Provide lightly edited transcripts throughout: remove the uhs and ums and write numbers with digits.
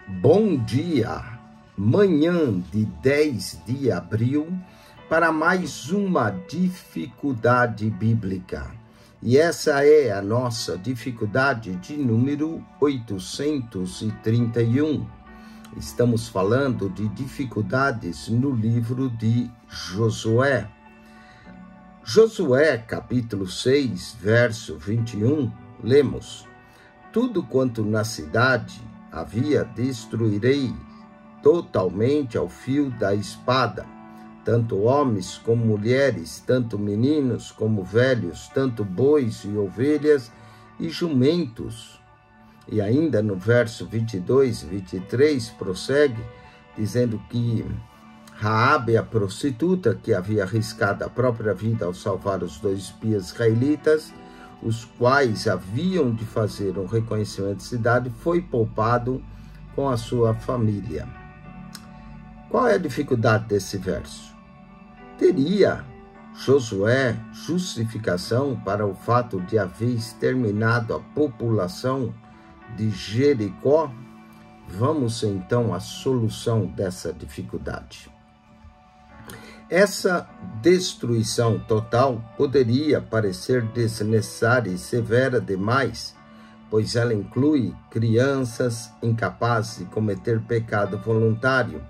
Bom dia, manhã de 10 de abril, para mais uma dificuldade bíblica. E essa é a nossa dificuldade de número 831. Estamos falando de dificuldades no livro de Josué. Josué, capítulo 6, verso 21, lemos: Tudo quanto na cidade havia destruirei totalmente ao fio da espada, tanto homens como mulheres, tanto meninos como velhos, tanto bois e ovelhas e jumentos. E ainda no verso 22 e 23 prossegue, dizendo que Raabe, a prostituta, que havia arriscado a própria vida ao salvar os 2 espias israelitas, os quais haviam de fazer um reconhecimento de cidade, foi poupado com a sua família. Qual é a dificuldade desse verso? Teria Josué justificação para o fato de haver exterminado a população de Jericó? Vamos então à solução dessa dificuldade. Essa destruição total poderia parecer desnecessária e severa demais, pois ela inclui crianças incapazes de cometer pecado voluntário,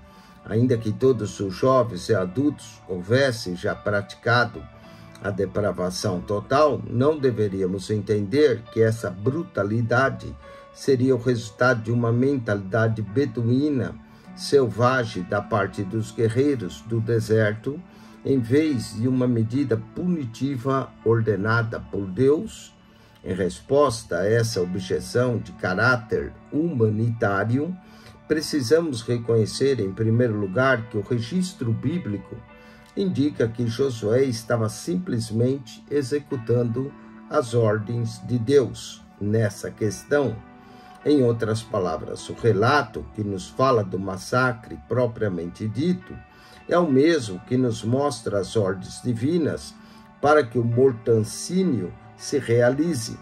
ainda que todos os jovens e adultos houvessem já praticado a depravação total. Não deveríamos entender que essa brutalidade seria o resultado de uma mentalidade beduína selvagem da parte dos guerreiros do deserto, em vez de uma medida punitiva ordenada por Deus. Em resposta a essa objeção de caráter humanitário, precisamos reconhecer, em primeiro lugar, que o registro bíblico indica que Josué estava simplesmente executando as ordens de Deus nessa questão. Em outras palavras, o relato que nos fala do massacre propriamente dito é o mesmo que nos mostra as ordens divinas para que o mortancínio se realize.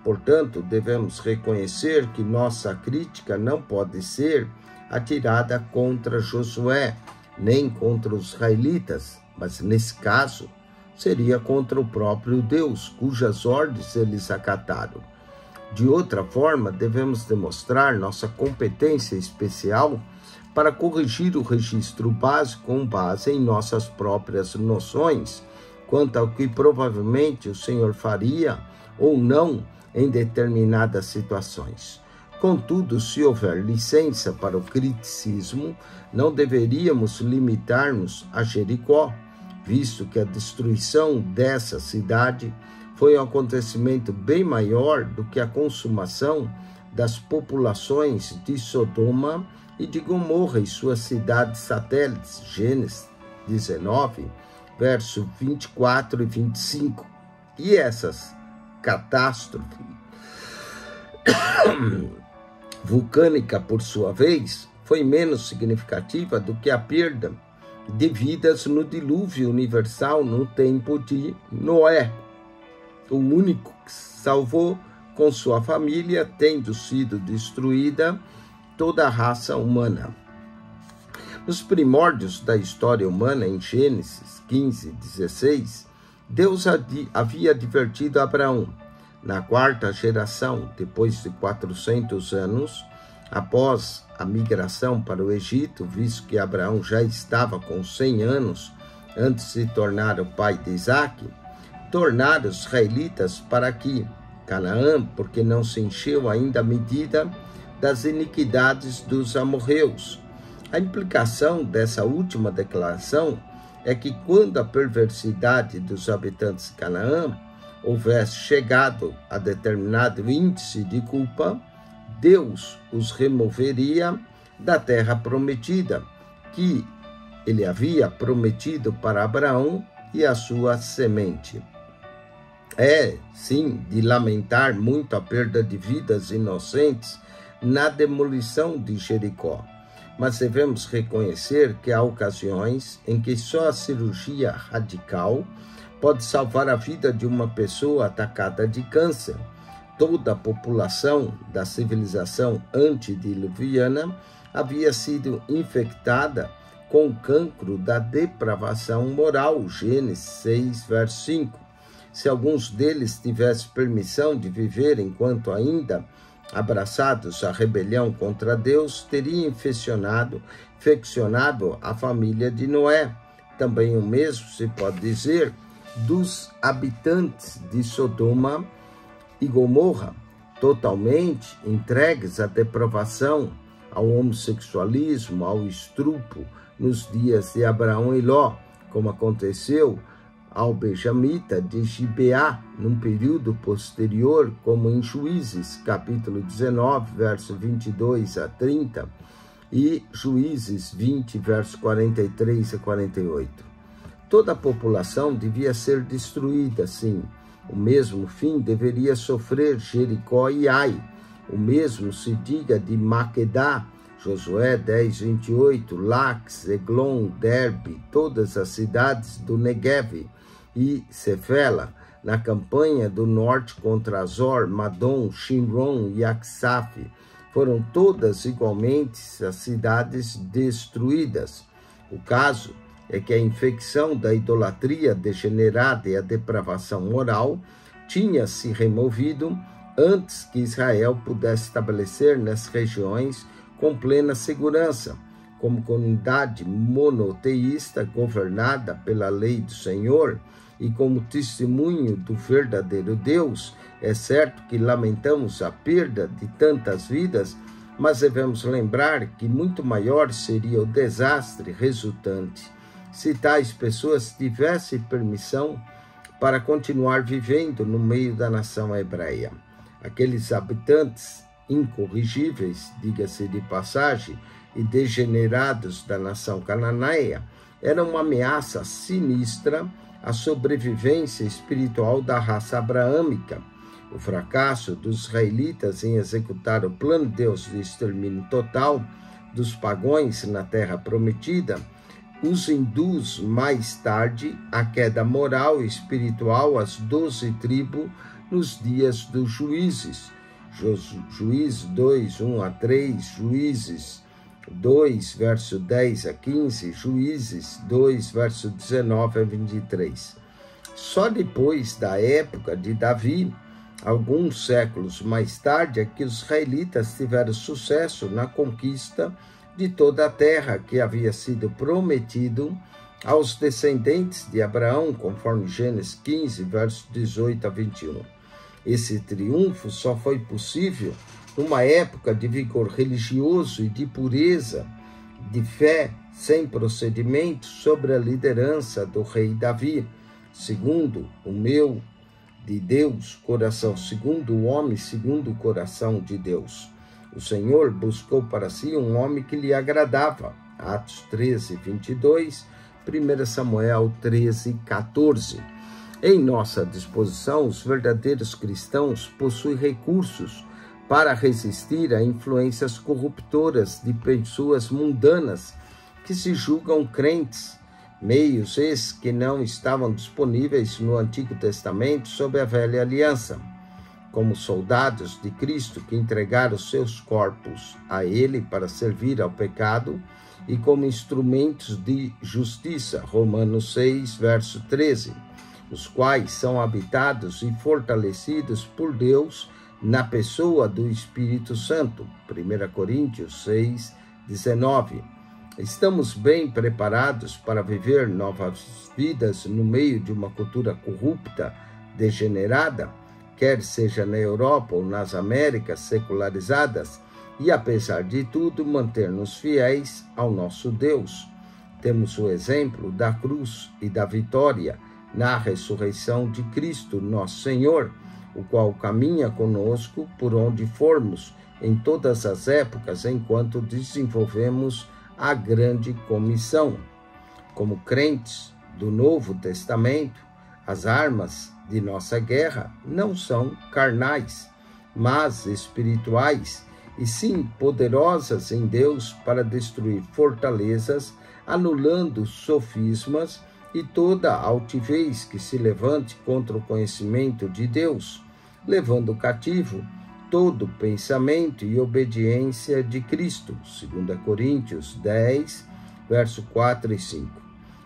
Portanto, devemos reconhecer que nossa crítica não pode ser atirada contra Josué, nem contra os israelitas, mas nesse caso seria contra o próprio Deus, cujas ordens eles acataram. De outra forma, devemos demonstrar nossa competência especial para corrigir o registro básico com base em nossas próprias noções, quanto ao que provavelmente o Senhor faria ou não em determinadas situações. Contudo, se houver licença para o criticismo, não deveríamos limitar-nos a Jericó, visto que a destruição dessa cidade foi um acontecimento bem maior do que a consumação das populações de Sodoma e de Gomorra e suas cidades satélites. Gênesis 19, verso 24 e 25. E essas catástrofe vulcânica, por sua vez, foi menos significativa do que a perda de vidas no dilúvio universal no tempo de Noé, o único que salvou com sua família, tendo sido destruída toda a raça humana. Nos primórdios da história humana, em Gênesis 15, 16, Deus havia advertido Abraão. Na 4ª geração, depois de 400 anos, após a migração para o Egito, visto que Abraão já estava com 100 anos antes de se tornar o pai de Isaque, tornar os israelitas para aqui, Canaã, porque não se encheu ainda a medida das iniquidades dos amorreus. A implicação dessa última declaração é que quando a perversidade dos habitantes de Canaã houvesse chegado a determinado índice de culpa, Deus os removeria da terra prometida, que ele havia prometido para Abraão e a sua semente. É, sim, de lamentar muito a perda de vidas inocentes na demolição de Jericó, mas devemos reconhecer que há ocasiões em que só a cirurgia radical pode salvar a vida de uma pessoa atacada de câncer, toda a população da civilização antediluviana havia sido infectada com o cancro da depravação moral, Gênesis 6, verso 5. Se alguns deles tivessem permissão de viver enquanto ainda abraçados à rebelião contra Deus, teria infeccionado a família de Noé. Também o mesmo se pode dizer dos habitantes de Sodoma e Gomorra, totalmente entregues à depravação, ao homossexualismo, ao estupro, nos dias de Abraão e Ló, como aconteceu ao benjamita de Gibeá, num período posterior, como em Juízes, capítulo 19, verso 22 a 30, e Juízes 20, verso 43 a 48. Toda a população devia ser destruída, sim. O mesmo fim deveria sofrer Jericó e Ai. O mesmo se diga de Maquedá, Josué 10, 28, Lax, Eglon, Derbe, todas as cidades do Negueve, e Cefela, na campanha do norte contra Azor, Madom, Shimron e Aksaf, foram todas igualmente as cidades destruídas. O caso é que a infecção da idolatria degenerada e a depravação moral tinha se removido antes que Israel pudesse estabelecer nas regiões com plena segurança, como comunidade monoteísta governada pela lei do Senhor e como testemunho do verdadeiro Deus. É certo que lamentamos a perda de tantas vidas, mas devemos lembrar que muito maior seria o desastre resultante se tais pessoas tivessem permissão para continuar vivendo no meio da nação hebreia. Aqueles habitantes incorrigíveis, diga-se de passagem, e degenerados da nação cananeia, eram uma ameaça sinistra à sobrevivência espiritual da raça abraâmica. O fracasso dos israelitas em executar o plano de Deus de extermínio total dos pagãos na terra prometida os induz mais tarde à queda moral e espiritual às 12 tribos nos dias dos juízes. Juízes 2, 1 a 3, Juízes 2, verso 10 a 15, Juízes 2, verso 19 a 23. Só depois da época de Davi, alguns séculos mais tarde, é que os israelitas tiveram sucesso na conquista de toda a terra que havia sido prometido aos descendentes de Abraão, conforme Gênesis 15, versos 18 a 21. Esse triunfo só foi possível numa época de vigor religioso e de pureza, de fé sem procedimento sobre a liderança do rei Davi, segundo o meu de Deus, coração, segundo o homem, segundo o coração de Deus. O Senhor buscou para si um homem que lhe agradava. Atos 13, 22, 1 Samuel 13, 14. Em nossa disposição, os verdadeiros cristãos possuem recursos para resistir a influências corruptoras de pessoas mundanas que se julgam crentes, meios esses que não estavam disponíveis no Antigo Testamento sob a Velha Aliança. Como soldados de Cristo que entregaram seus corpos a Ele para servir ao pecado e como instrumentos de justiça, Romanos 6, verso 13, os quais são habitados e fortalecidos por Deus na pessoa do Espírito Santo, 1 Coríntios 6, 19. Estamos bem preparados para viver novas vidas no meio de uma cultura corrupta, degenerada, quer seja na Europa ou nas Américas secularizadas, e apesar de tudo manter-nos fiéis ao nosso Deus. Temos o exemplo da cruz e da vitória na ressurreição de Cristo, nosso Senhor, o qual caminha conosco por onde formos, em todas as épocas, enquanto desenvolvemos a grande comissão. Como crentes do Novo Testamento, as armas de nossa guerra não são carnais, mas espirituais, e sim poderosas em Deus para destruir fortalezas, anulando sofismas e toda altivez que se levante contra o conhecimento de Deus. levando cativo todo pensamento e obediência de Cristo. 2 Coríntios 10, verso 4 e 5.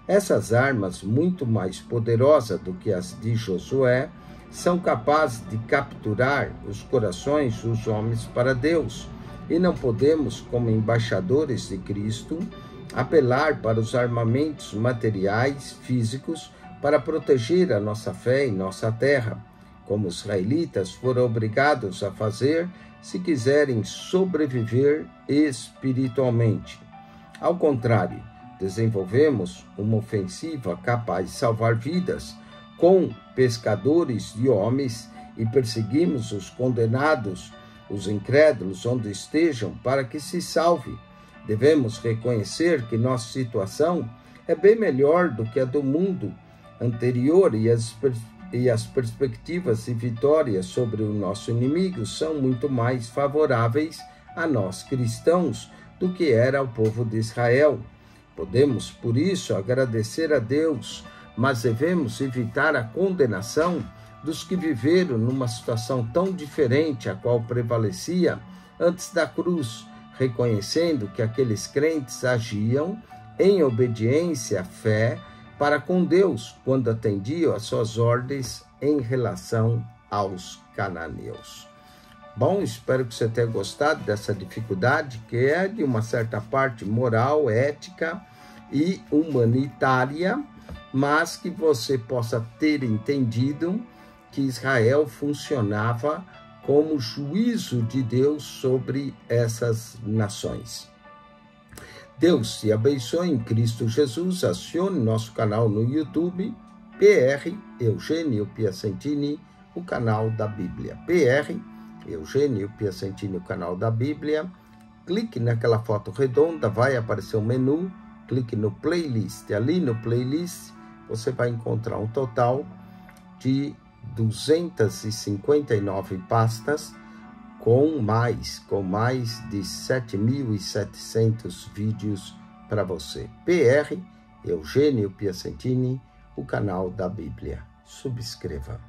Essas armas, muito mais poderosas do que as de Josué, são capazes de capturar os corações dos homens para Deus. E não podemos, como embaixadores de Cristo, apelar para os armamentos materiais, físicos, para proteger a nossa fé e nossa terra, como os israelitas foram obrigados a fazer se quiserem sobreviver espiritualmente. Ao contrário, desenvolvemos uma ofensiva capaz de salvar vidas, com pescadores de homens, e perseguimos os condenados, os incrédulos, onde estejam, para que se salve. Devemos reconhecer que nossa situação é bem melhor do que a do mundo anterior e as perspectivas de vitória sobre o nosso inimigo são muito mais favoráveis a nós cristãos do que era ao povo de Israel. Podemos, por isso, agradecer a Deus, mas devemos evitar a condenação dos que viveram numa situação tão diferente a qual prevalecia antes da cruz, reconhecendo que aqueles crentes agiam em obediência à fé para com Deus, quando atendiam às suas ordens em relação aos cananeus. Bom, espero que você tenha gostado dessa dificuldade, que é de uma certa parte moral, ética e humanitária, mas que você possa ter entendido que Israel funcionava como juízo de Deus sobre essas nações. Deus te abençoe em Cristo Jesus. Acione nosso canal no YouTube, PR Eugênio Piacentini, o canal da Bíblia. PR Eugênio Piacentini, o canal da Bíblia. Clique naquela foto redonda, vai aparecer um menu, clique no playlist. Ali no playlist você vai encontrar um total de 259 pastas com mais de 7.700 vídeos para você. PR Eugênio Piacentini, o canal da Bíblia. Subscreva.